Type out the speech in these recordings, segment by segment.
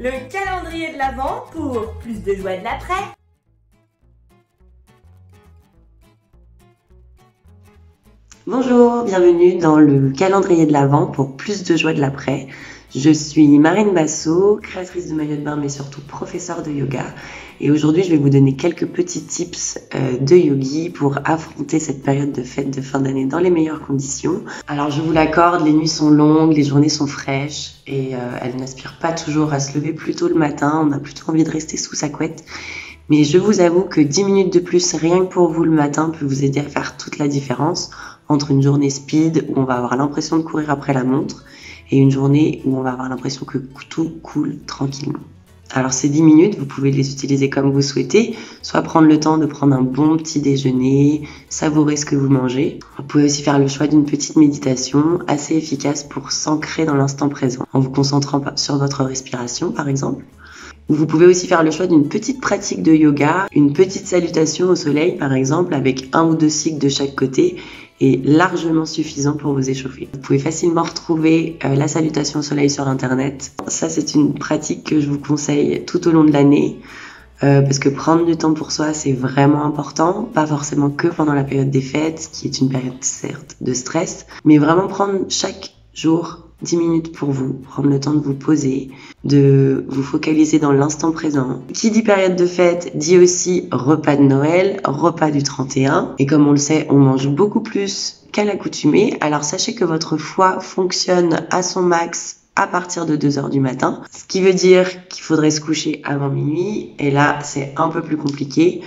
le calendrier de l'Avent pour plus de joie de l'après. Bonjour, bienvenue dans le calendrier de l'Avent pour plus de joie de l'après. Je suis Marine Basso, créatrice de maillots de bain mais surtout professeure de yoga. Et aujourd'hui, je vais vous donner quelques petits tips de yogi pour affronter cette période de fête de fin d'année dans les meilleures conditions. Alors, je vous l'accorde, les nuits sont longues, les journées sont fraîches et elles n'aspirent pas toujours à se lever plus tôt le matin. On a plutôt envie de rester sous sa couette. Mais je vous avoue que 10 minutes de plus, rien que pour vous le matin, peut vous aider à faire toute la différence entre une journée speed où on va avoir l'impression de courir après la montre et une journée où on va avoir l'impression que tout coule tranquillement. Alors ces 10 minutes, vous pouvez les utiliser comme vous souhaitez, soit prendre le temps de prendre un bon petit déjeuner, savourer ce que vous mangez. Vous pouvez aussi faire le choix d'une petite méditation assez efficace pour s'ancrer dans l'instant présent, en vous concentrant sur votre respiration par exemple. Vous pouvez aussi faire le choix d'une petite pratique de yoga, une petite salutation au soleil par exemple, avec 1 ou 2 cycles de chaque côté, est largement suffisant pour vous échauffer. Vous pouvez facilement retrouver la salutation au soleil sur internet. Ça, c'est une pratique que je vous conseille tout au long de l'année parce que prendre du temps pour soi, c'est vraiment important. Pas forcément que pendant la période des fêtes, qui est une période certes de stress, mais vraiment prendre chaque jour 10 minutes pour vous, prendre le temps de vous poser, de vous focaliser dans l'instant présent. Qui dit période de fête dit aussi repas de Noël, repas du 31. Et comme on le sait, on mange beaucoup plus qu'à l'accoutumée. Alors sachez que votre foie fonctionne à son max à partir de 2h du matin. Ce qui veut dire qu'il faudrait se coucher avant minuit. Et là, c'est un peu plus compliqué.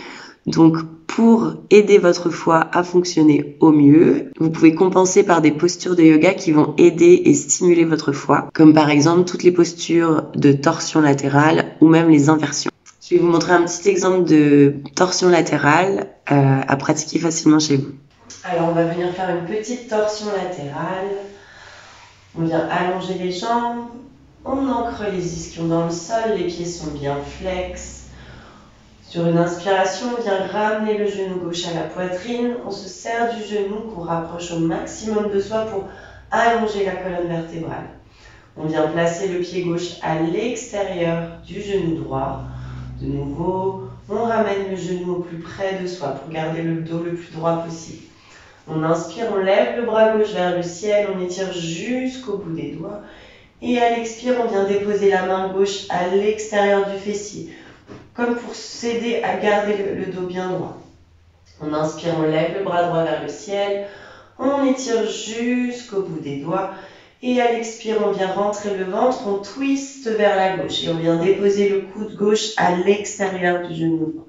Donc, pour aider votre foie à fonctionner au mieux, vous pouvez compenser par des postures de yoga qui vont aider et stimuler votre foie, comme par exemple toutes les postures de torsion latérale ou même les inversions. Je vais vous montrer un petit exemple de torsion latérale à pratiquer facilement chez vous. Alors, on va venir faire une petite torsion latérale. On vient allonger les jambes, on ancre les ischions dans le sol, les pieds sont bien flex. Sur une inspiration, on vient ramener le genou gauche à la poitrine. On se serre du genou qu'on rapproche au maximum de soi pour allonger la colonne vertébrale. On vient placer le pied gauche à l'extérieur du genou droit. De nouveau, on ramène le genou au plus près de soi pour garder le dos le plus droit possible. On inspire, on lève le bras gauche vers le ciel, on étire jusqu'au bout des doigts. Et à l'expire, on vient déposer la main gauche à l'extérieur du fessier, comme pour s'aider à garder le dos bien droit. On inspire, on lève le bras droit vers le ciel, on étire jusqu'au bout des doigts et à l'expire, on vient rentrer le ventre, on twiste vers la gauche et on vient déposer le coude gauche à l'extérieur du genou.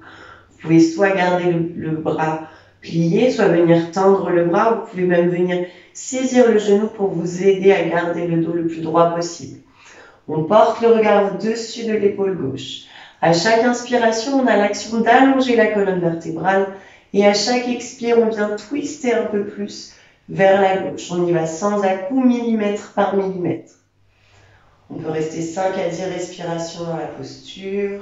Vous pouvez soit garder le bras plié, soit venir tendre le bras, vous pouvez même venir saisir le genou pour vous aider à garder le dos le plus droit possible. On porte le regard au-dessus de l'épaule gauche. À chaque inspiration, on a l'action d'allonger la colonne vertébrale et à chaque expire, on vient twister un peu plus vers la gauche. On y va sans à-coups, millimètre par millimètre. On peut rester 5 à 10 respirations dans la posture.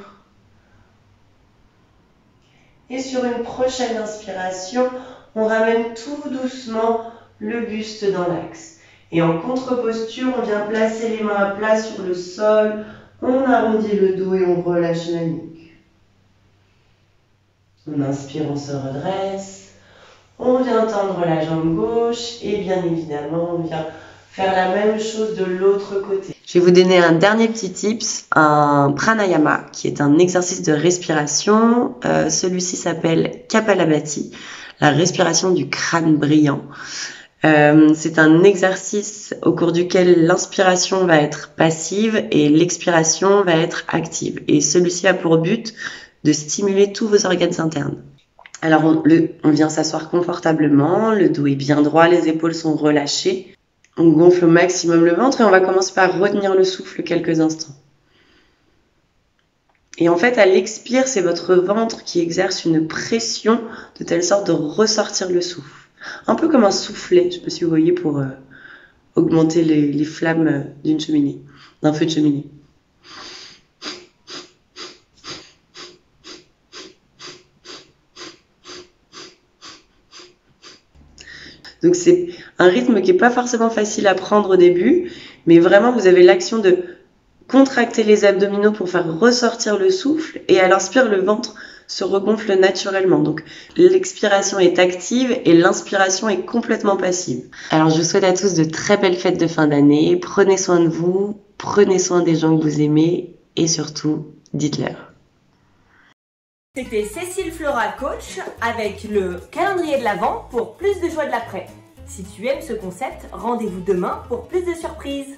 Et sur une prochaine inspiration, on ramène tout doucement le buste dans l'axe. Et en contre-posture, on vient placer les mains à plat sur le sol. On arrondit le dos et on relâche la nuque. On inspire, on se redresse. On vient tendre la jambe gauche et bien évidemment, on vient faire la même chose de l'autre côté. Je vais vous donner un dernier petit tips, un pranayama, qui est un exercice de respiration. Celui-ci s'appelle Kapalabhati, la respiration du crâne brillant. C'est un exercice au cours duquel l'inspiration va être passive et l'expiration va être active. Et celui-ci a pour but de stimuler tous vos organes internes. Alors on vient s'asseoir confortablement, le dos est bien droit, les épaules sont relâchées. On gonfle au maximum le ventre et on va commencer par retenir le souffle quelques instants. Et en fait, à l'expire, c'est votre ventre qui exerce une pression de telle sorte de ressortir le souffle. Un peu comme un soufflet, je me suis envoyée pour augmenter les flammes d'une cheminée, d'un feu de cheminée. Donc c'est un rythme qui n'est pas forcément facile à prendre au début, mais vraiment vous avez l'action de contracter les abdominaux pour faire ressortir le souffle et à l'inspire, le ventre se regonfle naturellement. Donc l'expiration est active et l'inspiration est complètement passive. Alors je vous souhaite à tous de très belles fêtes de fin d'année. Prenez soin de vous, prenez soin des gens que vous aimez et surtout, dites-leur. C'était Cécile Flora, coach, avec le calendrier de l'Avent pour plus de joie de l'après. Si tu aimes ce concept, rendez-vous demain pour plus de surprises.